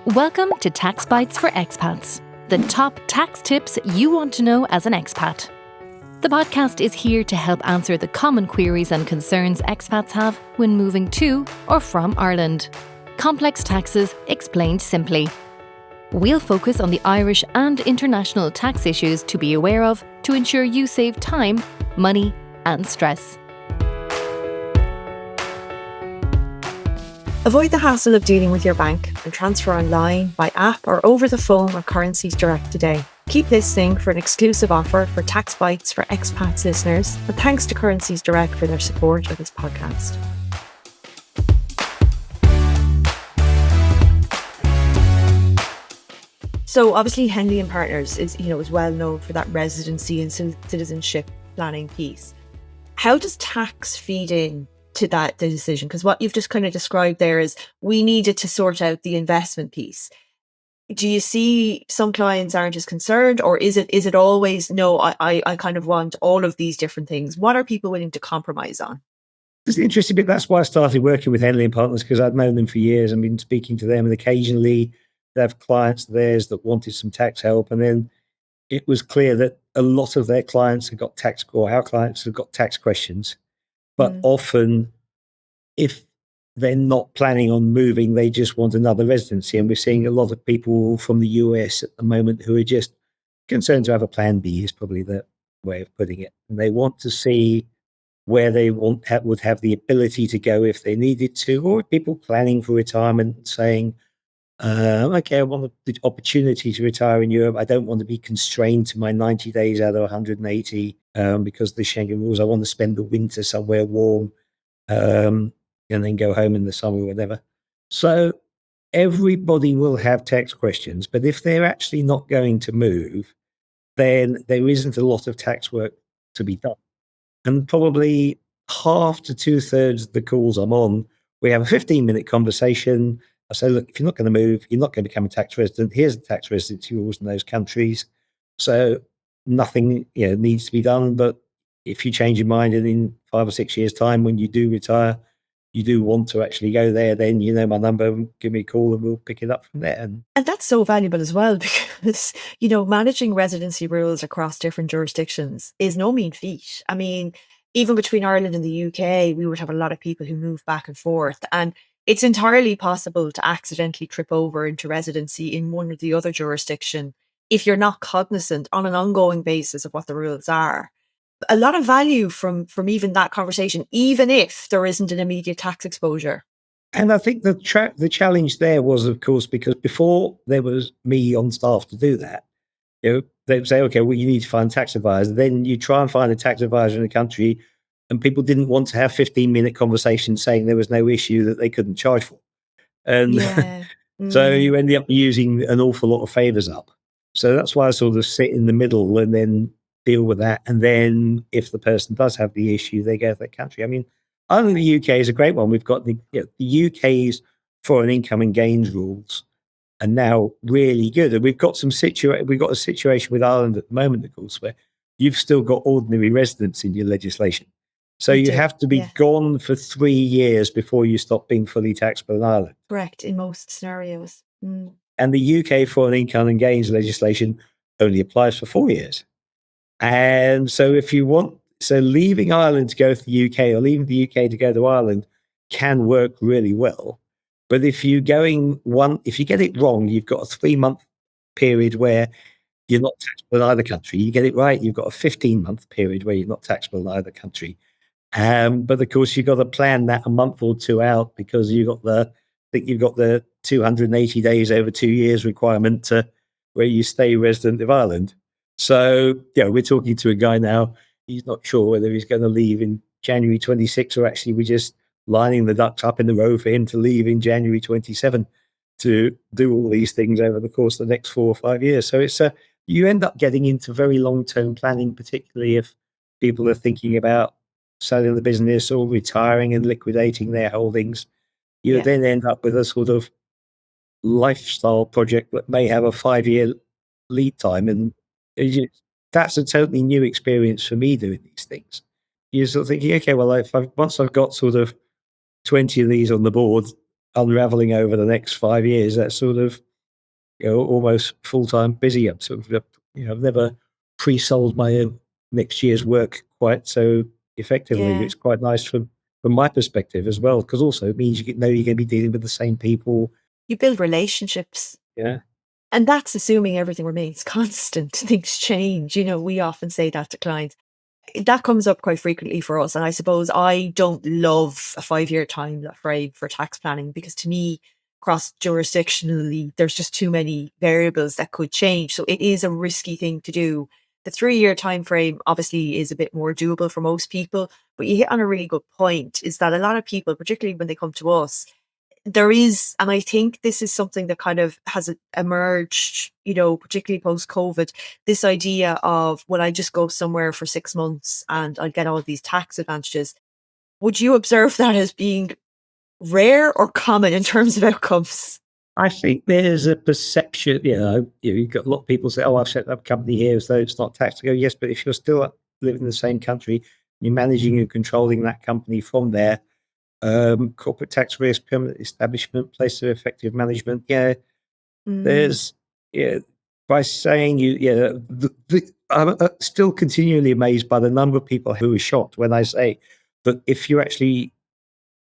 Welcome to Tax Bites for Expats, the top tax tips you want to know as an expat. The podcast is here to help answer the common queries and concerns expats have when moving to or from Ireland. Complex taxes explained simply. We'll focus on the Irish and international tax issues to be aware of to ensure you save time, money, and stress. Avoid the hassle of dealing with your bank and transfer online, by app or over the phone with Currencies Direct today. Keep listening for an exclusive offer for Tax Bites for Expats listeners, and thanks to Currencies Direct for their support of this podcast. So obviously Henley and Partners is well known for that residency and citizenship planning piece. How does tax feed in to the decision? Because what you've just kind of described there is we needed to sort out the investment piece. Do you see some clients aren't as concerned, or is it always, no, I kind of want all of these different things? What are people willing to compromise on? It's an interesting bit. That's why I started working with Henley and Partners, because I'd known them for years and been speaking to them, and occasionally they have clients of theirs that wanted some tax help. And then it was clear that a lot of their clients have got our clients have got tax questions. But often, if they're not planning on moving, they just want another residency. And we're seeing a lot of people from the US at the moment who are just concerned to have a plan B, is probably the way of putting it. And they want to see where they would have the ability to go if they needed to, or people planning for retirement saying, okay, I want the opportunity to retire in Europe. I don't want to be constrained to my 90 days out of 180 because of the Schengen rules. I want to spend the winter somewhere warm and then go home in the summer or whatever. So everybody will have tax questions, but if they're actually not going to move, then there isn't a lot of tax work to be done. And probably half to 2/3 of the calls I'm on, we have a 15-minute conversation. I say, look, if you're not going to move, you're not going to become a tax resident. Here's the tax residency rules in those countries. So nothing needs to be done. But if you change your mind and in 5 or 6 years' time, when you do retire, you do want to actually go there, then you know my number, give me a call and we'll pick it up from there. And that's so valuable as well, because, managing residency rules across different jurisdictions is no mean feat. I mean, even between Ireland and the UK, we would have a lot of people who move back and forth, and it's entirely possible to accidentally trip over into residency in one or the other jurisdiction if you're not cognizant on an ongoing basis of what the rules are. A lot of value from even that conversation, even if there isn't an immediate tax exposure. And I think the challenge there was, of course, because before there was me on staff to do that, they'd say, okay, well, you need to find a tax advisor. Then you try and find a tax advisor in the country, and people didn't want to have 15-minute conversations saying there was no issue that they couldn't charge for. And so you end up using an awful lot of favours up. So that's why I sort of sit in the middle and then deal with that. And then if the person does have the issue, they go to that country. I mean, I think the UK is a great one. We've got the UK's foreign income and gains rules are now really good. And we've got a situation with Ireland at the moment, of course, where you've still got ordinary residents in your legislation. So you have to be gone for 3 years before you stop being fully taxable in Ireland. Correct, in most scenarios. And the UK foreign income and gains legislation only applies for 4 years. And so leaving Ireland to go to the UK or leaving the UK to go to Ireland can work really well. But if you get it wrong, you've got a 3-month period where you're not taxable in either country. You get it right, you've got a 15-month period where you're not taxable in either country. But of course, you've got to plan that a month or two out, because you've got the 280 days over 2 years requirement to where you stay resident of Ireland. So we're talking to a guy now. He's not sure whether he's going to leave in January 26, or actually we're just lining the ducks up in the row for him to leave in January 27 to do all these things over the course of the next 4 or 5 years. So it's you end up getting into very long-term planning, particularly if people are thinking about selling the business or retiring and liquidating their holdings. You then end up with a sort of lifestyle project that may have a 5-year lead time. And that's a totally new experience for me doing these things. You're sort of thinking, okay, well, once I've got sort of 20 of these on the board unraveling over the next 5 years, that's sort of almost full-time busy. I'm sort of, I've never pre-sold my own next year's work quite so effectively. Yeah. It's quite nice from my perspective as well, because also it means you know you're going to be dealing with the same people. You build relationships. Yeah. And that's assuming everything remains constant. Things change. We often say that to clients. That comes up quite frequently for us. And I suppose I don't love a 5-year time frame for tax planning, because to me, cross jurisdictionally, there's just too many variables that could change. So it is a risky thing to do. The 3-year time frame obviously is a bit more doable for most people, but you hit on a really good point, is that a lot of people, particularly when they come to us, there is, and I think this is something that kind of has emerged, particularly post COVID, this idea of, well, I just go somewhere for 6 months and I get all these tax advantages. Would you observe that as being rare or common in terms of outcomes? I think there's a perception, you've got a lot of people say, oh, I've set up a company here as though it's not tax. I go, yes, but if you're still living in the same country, you're managing and controlling that company from there. Corporate tax risk, permanent establishment, place of effective management. Yeah, there's, by saying I'm still continually amazed by the number of people who are shocked when I say that if you actually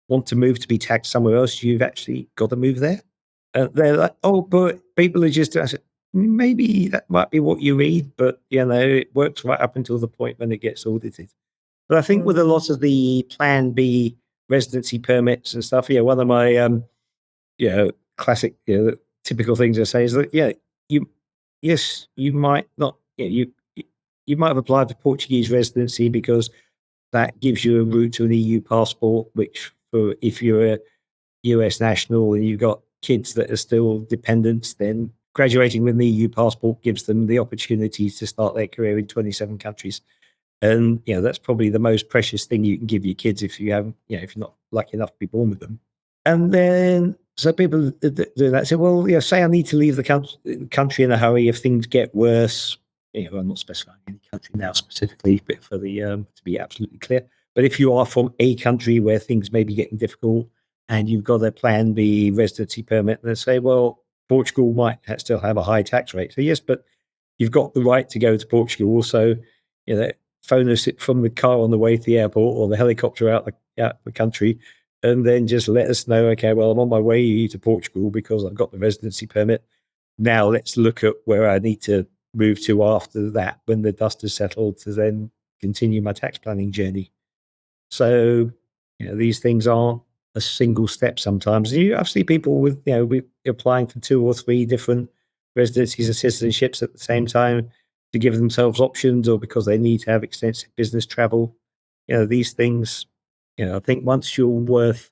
want to move to be taxed somewhere else, you've actually got to move there. They're like, oh, but people are just, I said, maybe that might be what you read, but it works right up until the point when it gets audited. But I think with a lot of the Plan B residency permits and stuff, one of my classic, typical things I say is that you might not, you might have applied for Portuguese residency because that gives you a route to an EU passport, which for if you're a US national and you've got kids that are still dependents, then graduating with an EU passport gives them the opportunity to start their career in 27 countries. And, that's probably the most precious thing you can give your kids if you haven't, if you're not lucky enough to be born with them. And then, so people do that. Say, well, say I need to leave the country in a hurry if things get worse. I'm not specifying any country now specifically, but for the, to be absolutely clear. But if you are from a country where things may be getting difficult and you've got a Plan B residency permit, they say, well, Portugal might still have a high tax rate. So yes, but you've got the right to go to Portugal. Also, phone us from the car on the way to the airport or the helicopter out the country, and then just let us know, okay, well, I'm on my way to Portugal because I've got the residency permit. Now let's look at where I need to move to after that when the dust has settled to then continue my tax planning journey. So, these things aren't a single step sometimes. I've seen people with applying for 2 or 3 different residencies and citizenships at the same time to give themselves options, or because they need to have extensive business travel. These things, I think once you're worth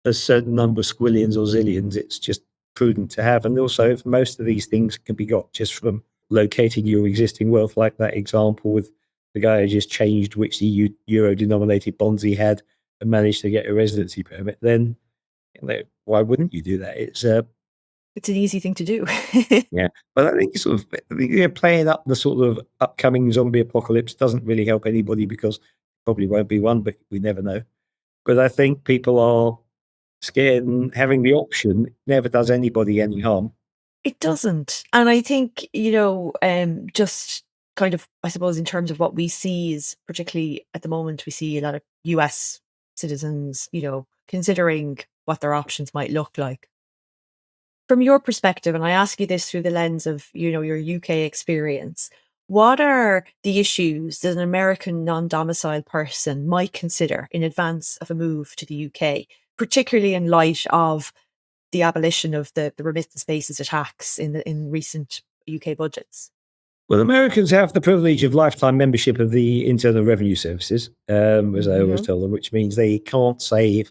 a certain number of squillions or zillions, it's just prudent to have. And also, most of these things can be got just from locating your existing wealth, like that example with the guy who just changed which euro-denominated bonds he had and managed to get a residency permit. Then, why wouldn't you do that? It's an easy thing to do. Yeah, but I think sort of playing up the sort of upcoming zombie apocalypse doesn't really help anybody, because probably won't be one, but we never know. But I think people are scared, and having the option never does anybody any harm. It doesn't. And I think, just kind of, I suppose, in terms of what we see is, particularly at the moment, we see a lot of US citizens, considering what their options might look like. From your perspective, and I ask you this through the lens of, your UK experience, what are the issues that an American non-domiciled person might consider in advance of a move to the UK, particularly in light of the abolition of the remittance basis of tax in recent UK budgets? Well, Americans have the privilege of lifetime membership of the Internal Revenue Services, as I always tell them, which means they can't save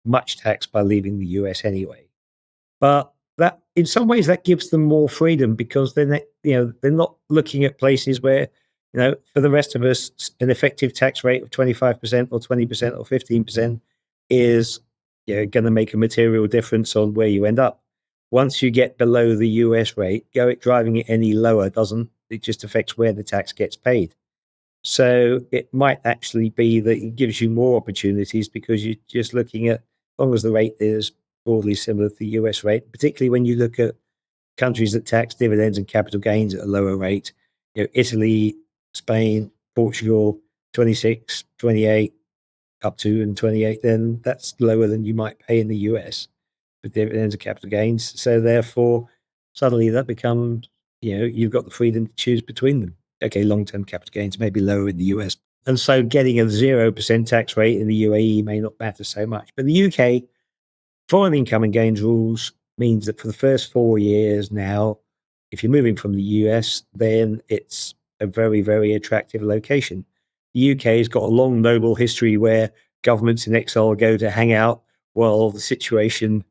much tax by leaving the US anyway. But that, in some ways, that gives them more freedom, because then they're not looking at places where, for the rest of us, an effective tax rate of 25% or 20% or 15% is going to make a material difference on where you end up. Once you get below the US rate, driving it any lower doesn't. It just affects where the tax gets paid. So it might actually be that it gives you more opportunities, because you're just looking at, as long as the rate is broadly similar to the US rate, particularly when you look at countries that tax dividends and capital gains at a lower rate, Italy, Spain, Portugal, 26, 28, up to and 28, then that's lower than you might pay in the US for dividends and capital gains. So therefore, suddenly that becomes, you've got the freedom to choose between them. Okay, long-term capital gains may be lower in the US. And so getting a 0% tax rate in the UAE may not matter so much. But the UK, foreign income and gains rules means that for the first 4 years now, if you're moving from the US, then it's a very, very attractive location. The UK has got a long, noble history where governments in exile go to hang out while the situation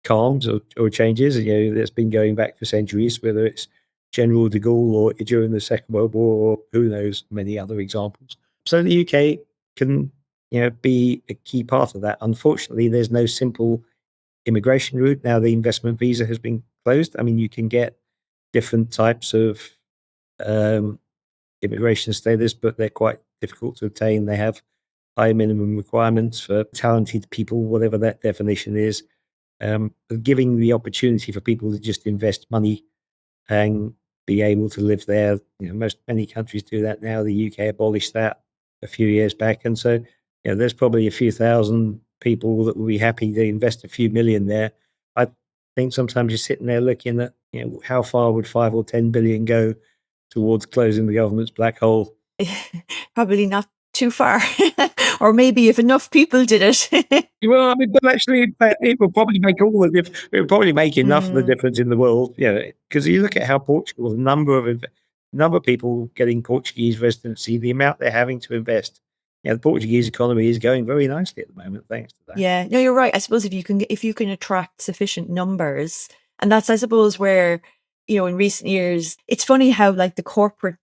calms or changes. That's been going back for centuries, whether it's General de Gaulle or during the Second World War, or who knows, many other examples. So the UK can, be a key part of that. Unfortunately, there's no simple immigration route. Now the investment visa has been closed. I mean, you can get different types of immigration status, but they're quite difficult to obtain. They have high minimum requirements for talented people, whatever that definition is. Giving the opportunity for people to just invest money and be able to live there. Many countries do that now. The UK abolished that a few years back. And so, there's probably a few thousand people that will be happy to invest a few million there. I think sometimes you're sitting there looking at, how far would 5 or 10 billion go towards closing the government's black hole? Probably not too far. Or maybe if enough people did it. Well, I mean, but actually, it will probably make all the difference. It will probably make enough of the difference in the world, because you look at how Portugal, the number of people getting Portuguese residency, the amount they're having to invest. The Portuguese economy is going very nicely at the moment, thanks to that. Yeah, no, you're right. I suppose if you can attract sufficient numbers, and that's, I suppose, where, in recent years, it's funny how like the corporate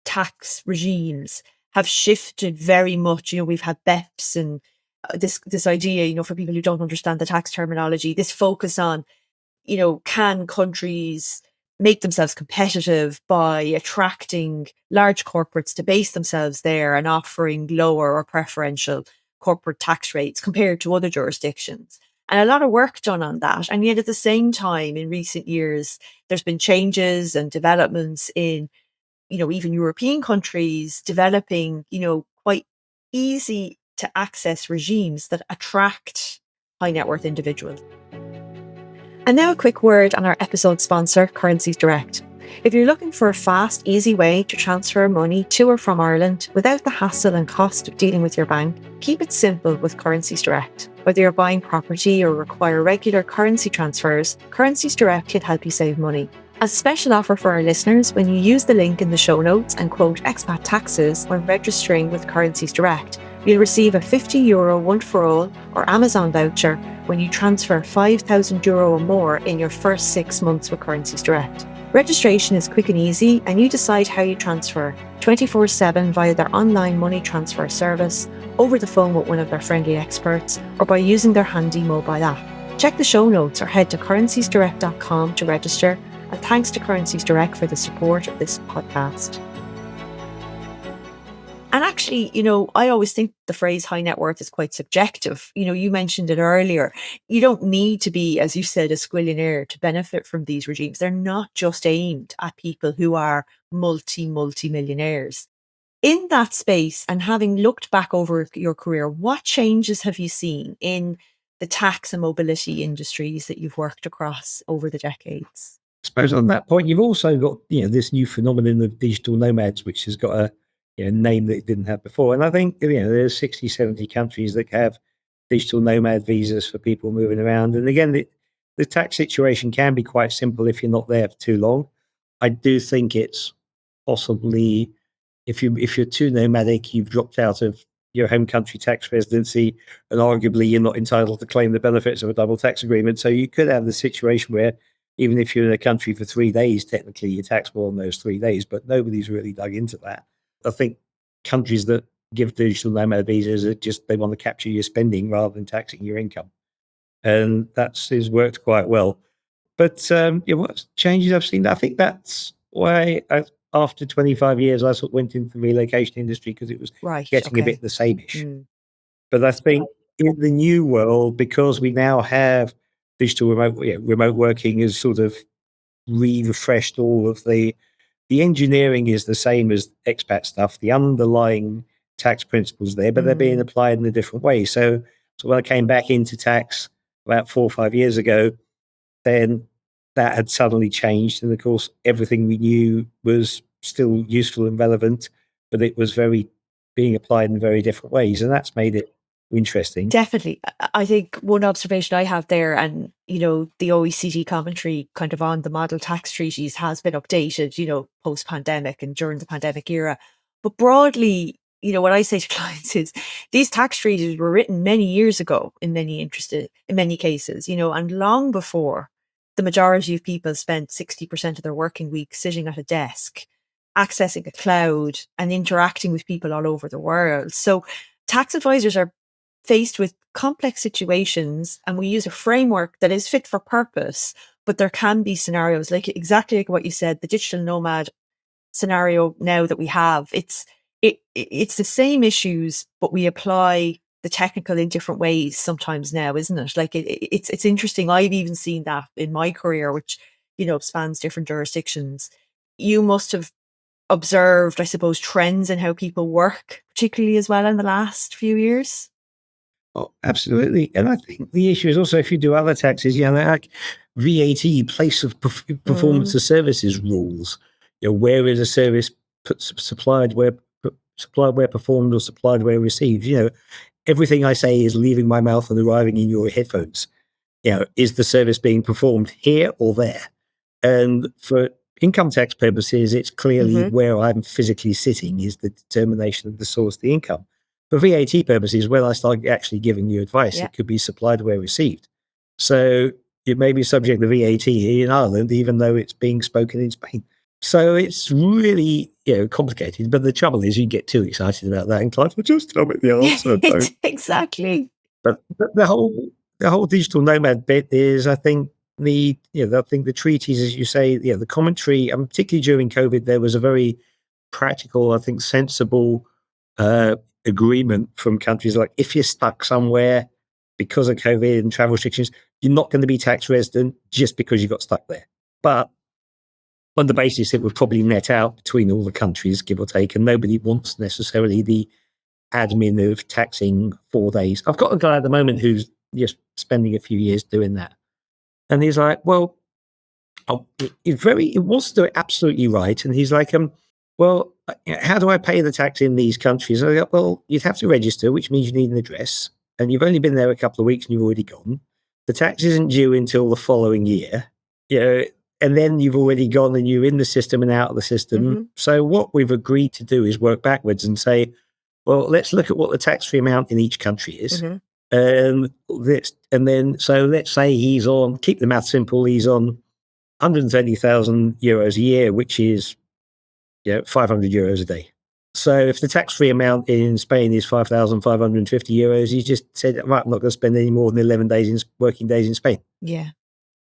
tax regimes have shifted very much. We've had BEPS and this idea, for people who don't understand the tax terminology, this focus on, can countries make themselves competitive by attracting large corporates to base themselves there and offering lower or preferential corporate tax rates compared to other jurisdictions. And a lot of work done on that. And yet at the same time, in recent years, there's been changes and developments in, even European countries developing, quite easy to access regimes that attract high net worth individuals. And now a quick word on our episode sponsor, Currencies Direct. If you're looking for a fast, easy way to transfer money to or from Ireland without the hassle and cost of dealing with your bank, keep it simple with Currencies Direct. Whether you're buying property or require regular currency transfers, Currencies Direct can help you save money. As a special offer for our listeners, when you use the link in the show notes and quote Expat Taxes when registering with Currencies Direct, you'll receive a €50 one-for-all or Amazon voucher when you transfer €5,000 or more in your first 6 months with Currencies Direct. Registration is quick and easy, and you decide how you transfer 24/7 via their online money transfer service, over the phone with one of their friendly experts, or by using their handy mobile app. Check the show notes or head to currenciesdirect.com to register. And thanks to Currencies Direct for the support of this podcast. And actually, I always think the phrase high net worth is quite subjective. You mentioned it earlier. You don't need to be, as you said, a squillionaire to benefit from these regimes. They're not just aimed at people who are multi-millionaires. In that space, and having looked back over your career, what changes have you seen in the tax and mobility industries that you've worked across over the decades? I suppose on that point, you've also got this new phenomenon of digital nomads, which has got a name that it didn't have before. And I think there's 60, 70 countries that have digital nomad visas for people moving around. And again, the tax situation can be quite simple if you're not there for too long. I do think it's possibly if you're too nomadic, you've dropped out of your home country tax residency, and arguably you're not entitled to claim the benefits of a double tax agreement. So you could have the situation where even if you're in a country for 3 days, technically you're taxable on those 3 days, but nobody's really dug into that. I think countries that give digital nomad visas are they want to capture your spending rather than taxing your income. And that's worked quite well. But what changes I've seen, I think that's why after 25 years, I sort of went into the relocation industry because it was getting a bit the same-ish. But I think in the new world, because we now have digital remote working is sort of refreshed all of the engineering is the same as expat stuff. The underlying tax principles there, but they're being applied in a different way. So when I came back into tax about 4 or 5 years ago, then that had suddenly changed. And of course, everything we knew was still useful and relevant, but it was being applied in very different ways. And that's made it interesting. Definitely. I think one observation I have there, and, the OECD commentary kind of on the model tax treaties has been updated, post-pandemic and during the pandemic era. But broadly, what I say to clients is these tax treaties were written many years ago in many cases, and long before the majority of people spent 60% of their working week sitting at a desk, accessing a cloud and interacting with people all over the world. So tax advisors are faced with complex situations, and we use a framework that is fit for purpose, but there can be scenarios exactly like what you said, the digital nomad scenario now that we have. It's the same issues, but we apply the technical in different ways sometimes now, isn't it? It's interesting. I've even seen that in my career, which, spans different jurisdictions. You must have observed, I suppose, trends in how people work, particularly as well in the last few years. Oh, absolutely. And I think the issue is also if you do other taxes, like VAT, place of performance of services rules. Where is a service supplied where performed or supplied where received? Everything I say is leaving my mouth and arriving in your headphones. Is the service being performed here or there? And for income tax purposes, it's clearly where I'm physically sitting is the determination of the source of the income. For VAT purposes, when I start actually giving you advice, it could be supplied where received. So it may be subject to VAT in Ireland, even though it's being spoken in Spain. So it's really complicated. But the trouble is you get too excited about that and clients will just tell me the answer. Exactly. But the whole digital nomad bit is, I think, the treaties, as you say, the commentary, and particularly during COVID, there was a very practical, I think, sensible agreement from countries like if you're stuck somewhere because of COVID and travel restrictions, you're not going to be tax resident just because you got stuck there. But on the basis it would probably net out between all the countries, give or take, and nobody wants necessarily the admin of taxing 4 days. I've got a guy at the moment who's just spending a few years doing that. And he's like, well, he wants to do it absolutely right. And he's like, well, how do I pay the tax in these countries? And I go, well, you'd have to register, which means you need an address. And you've only been there a couple of weeks and you've already gone. The tax isn't due until the following year. And then you've already gone and you're in the system and out of the system. So what we've agreed to do is work backwards and say, well, let's look at what the tax-free amount in each country is. So let's say he's on, keep the math simple, he's on 130,000 euros a year, which is 500 euros a day. So if the tax-free amount in Spain is 5,550 euros, he just said, right, I'm not going to spend any more than 11 working days in Spain. Yeah.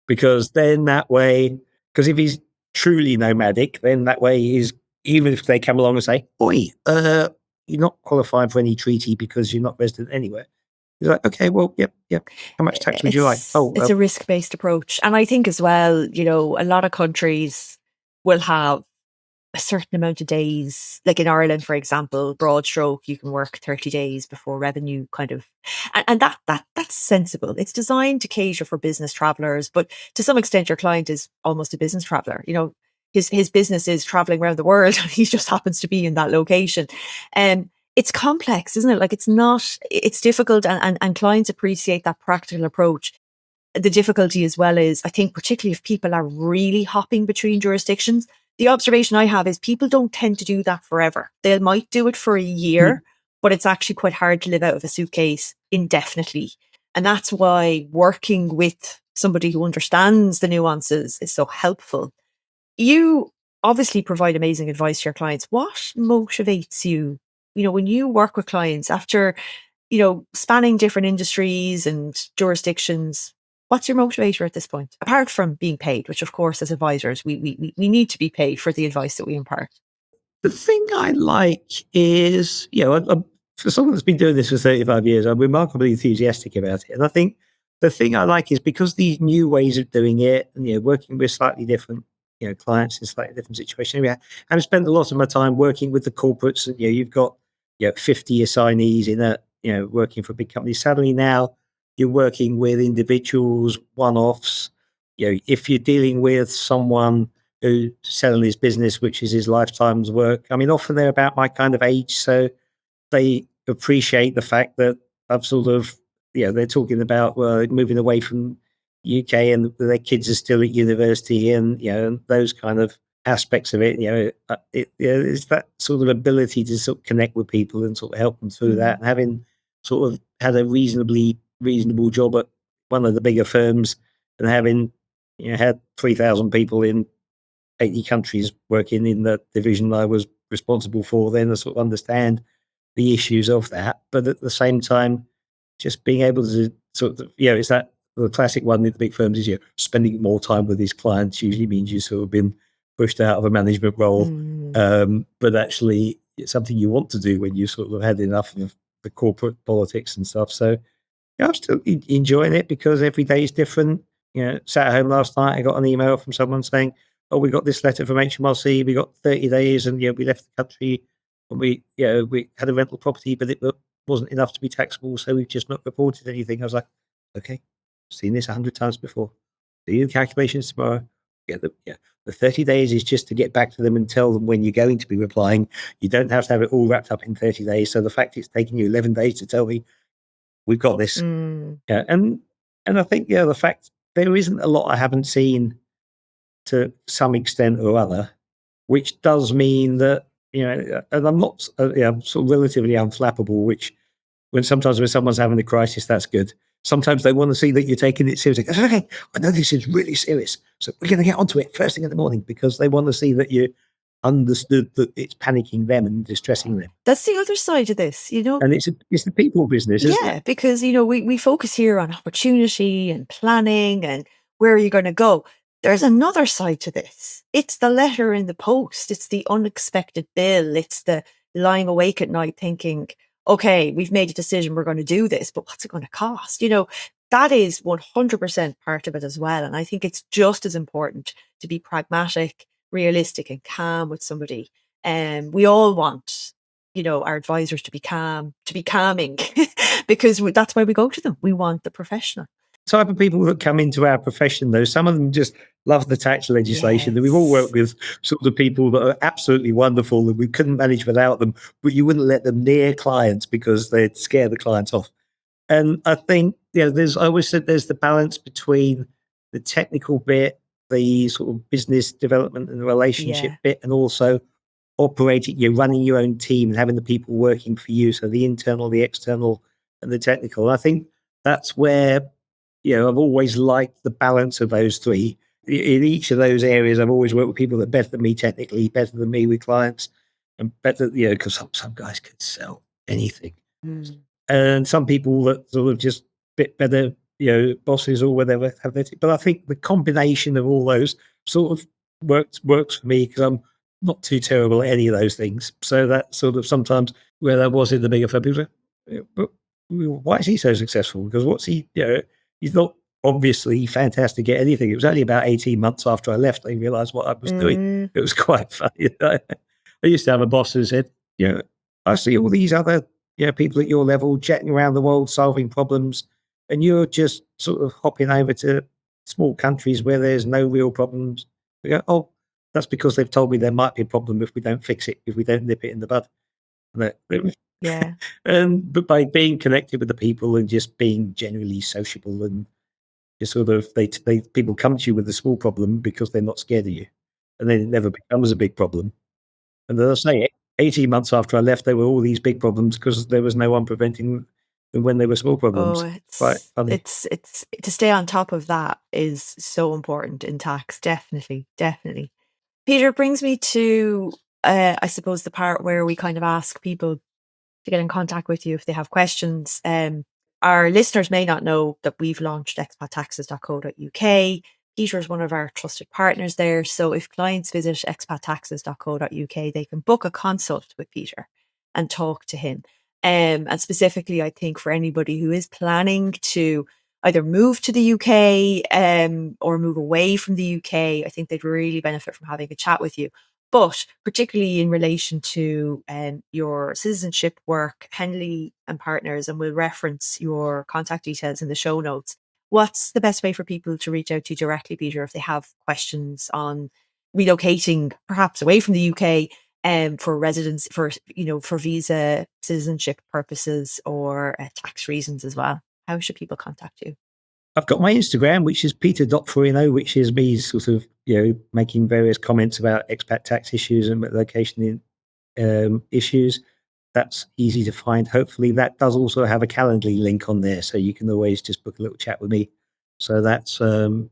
Because then that way, because if he's truly nomadic, then that way even if they come along and say, oi, you're not qualified for any treaty because you're not resident anywhere. He's like, okay, well, yep. How much tax would you like? It's a risk-based approach. And I think as well, a lot of countries will have a certain amount of days, like in Ireland, for example, broad stroke, you can work 30 days before revenue and that's sensible. It's designed to cater for business travelers, but to some extent your client is almost a business traveler. His business is traveling around the world and he just happens to be in that location. It's complex, isn't it? It's difficult and clients appreciate that practical approach. The difficulty as well is, I think, particularly if people are really hopping between jurisdictions, the observation I have is people don't tend to do that forever. They might do it for a year, but it's actually quite hard to live out of a suitcase indefinitely. And that's why working with somebody who understands the nuances is so helpful. You obviously provide amazing advice to your clients. What motivates you, when you work with clients after, spanning different industries and jurisdictions? What's your motivator at this point? Apart from being paid, which of course as advisors, we need to be paid for the advice that we impart. The thing I like is, for someone that's been doing this for 35 years, I'm remarkably enthusiastic about it. And I think the thing I like is because these new ways of doing it, and working with slightly different clients in slightly different situations. I've spent a lot of my time working with the corporates. And you've got 50 assignees in a working for a big company. Suddenly now you're working with individuals, one-offs. If you're dealing with someone who's selling his business, which is his lifetime's work, I mean, often they're about my kind of age, so they appreciate the fact that I've sort of, they're talking about moving away from UK and their kids are still at university, and and those kind of aspects of it. It's that sort of ability to sort of connect with people and sort of help them through that. And having sort of had a reasonable job at one of the bigger firms, and having had 3,000 people in 80 countries working in the division I was responsible for, then I sort of understand the issues of that. But at the same time, just being able to sort of, it's that the classic one in the big firms is spending more time with these clients usually means you sort of been pushed out of a management role. But actually it's something you want to do when you sort of had enough of the corporate politics and stuff. So I'm still enjoying it because every day is different. Sat at home last night, I got an email from someone saying, "Oh, we got this letter from HMRC. We got 30 days, and we left the country, and we had a rental property, but it wasn't enough to be taxable, so we've just not reported anything." I was like, "Okay, seen this 100 times before. Do the calculations tomorrow. The 30 days is just to get back to them and tell them when you're going to be replying. You don't have to have it all wrapped up in 30 days. So the fact it's taking you 11 days to tell me we've got this." Yeah, and I think the fact there isn't a lot I haven't seen to some extent or other, which does mean that and I'm not I'm sort of relatively unflappable. Which when someone's having a crisis, that's good. Sometimes they want to see that you're taking it seriously. I said, "Okay, I know this is really serious, so we're going to get onto it first thing in the morning," because they want to see that you understood that it's panicking them and distressing them. That's the other side of this, And it's the people business, isn't it? because, we focus here on opportunity and planning and where are you going to go. There's another side to this. It's the letter in the post. It's the unexpected bill. It's the lying awake at night thinking, okay, we've made a decision. We're going to do this, but what's it going to cost? That is 100% part of it as well. And I think it's just as important to be pragmatic, realistic and calm with somebody. We all want our advisors to be calm, to be calming, because that's why we go to them. We want the professional. Type of people that come into our profession, though, some of them just love the tax legislation. Yes. We've all worked with sort of people that are absolutely wonderful and we couldn't manage without them, but you wouldn't let them near clients because they'd scare the clients off. And I think, I always said there's the balance between the technical bit, the sort of business development and the relationship bit, and also operating, you're running your own team and having the people working for you. So the internal, the external, and the technical. And I think that's where, I've always liked the balance of those three. In each of those areas, I've always worked with people that are better than me technically, better than me with clients, and better, because some guys could sell anything. And some people that sort of just a bit better, bosses or whatever have that. But I think the combination of all those sort of works for me because I'm not too terrible at any of those things. So that sort of sometimes where I was in the bigger firm, people say, "But why is he so successful? Because what's he, he's not obviously fantastic at anything." It was only about 18 months after I left, I realized what I was doing. It was quite funny. I used to have a boss who said, "I see all these other people at your level jetting around the world solving problems, and you're just sort of hopping over to small countries where there's no real problems." We go, "Oh, that's because they've told me there might be a problem if we don't fix it, if we don't nip it in the bud." Yeah. But by being connected with the people and just being generally sociable and just sort of, people come to you with a small problem because they're not scared of you, and then it never becomes a big problem. And as I say, 18 months after I left, there were all these big problems because there was no one preventing them when they were small problems. It's quite funny. It's to stay on top of that is so important in tax. Definitely. Peter, brings me to, I suppose, the part where we kind of ask people to get in contact with you if they have questions. Our listeners may not know that we've launched expattaxes.co.uk. Peter is one of our trusted partners there. So if clients visit expattaxes.co.uk, they can book a consult with Peter and talk to him. And specifically, I think for anybody who is planning to either move to the UK or move away from the UK, I think they'd really benefit from having a chat with you. But particularly in relation to your citizenship work, Henley and Partners, and we'll reference your contact details in the show notes. What's the best way for people to reach out to you directly, Peter, if they have questions on relocating perhaps away from the UK for residence, for visa, citizenship purposes, or tax reasons as well? How should people contact you? I've got my Instagram, which is peter.ferrigno, which is me sort of, making various comments about expat tax issues and location issues. That's easy to find. Hopefully that does also have a Calendly link on there, so you can always just book a little chat with me. So that's the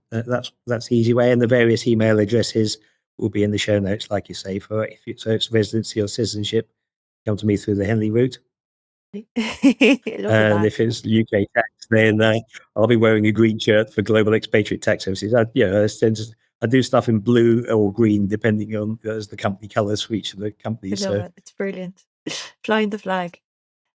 easy way. And the various email addresses will be in the show notes, like you say, so it's residency or citizenship, come to me through the Henley route. And if it's UK tax, then I'll be wearing a green shirt for Global Expatriate Tax Services. I do stuff in blue or green, depending on the company colours for each of the companies. I love it. It's brilliant. Flying the flag.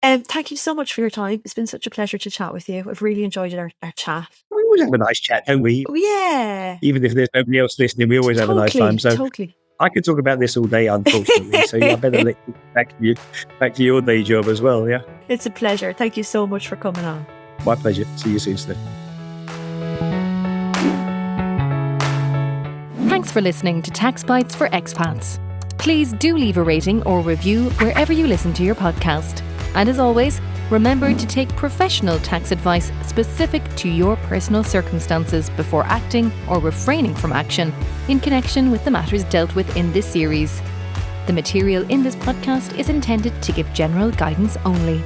Thank you so much for your time. It's been such a pleasure to chat with you. I've really enjoyed our chat. We always have a nice chat, don't we? Yeah. Even if there's nobody else listening, we always have a nice time. So totally. I could talk about this all day, unfortunately. So I better let you back to your day job as well. Yeah. It's a pleasure. Thank you so much for coming on. My pleasure. See you soon, Steph. Thanks for listening to Tax Bites for Expats. Please do leave a rating or review wherever you listen to your podcast. And as always, remember to take professional tax advice specific to your personal circumstances before acting or refraining from action in connection with the matters dealt with in this series. The material in this podcast is intended to give general guidance only.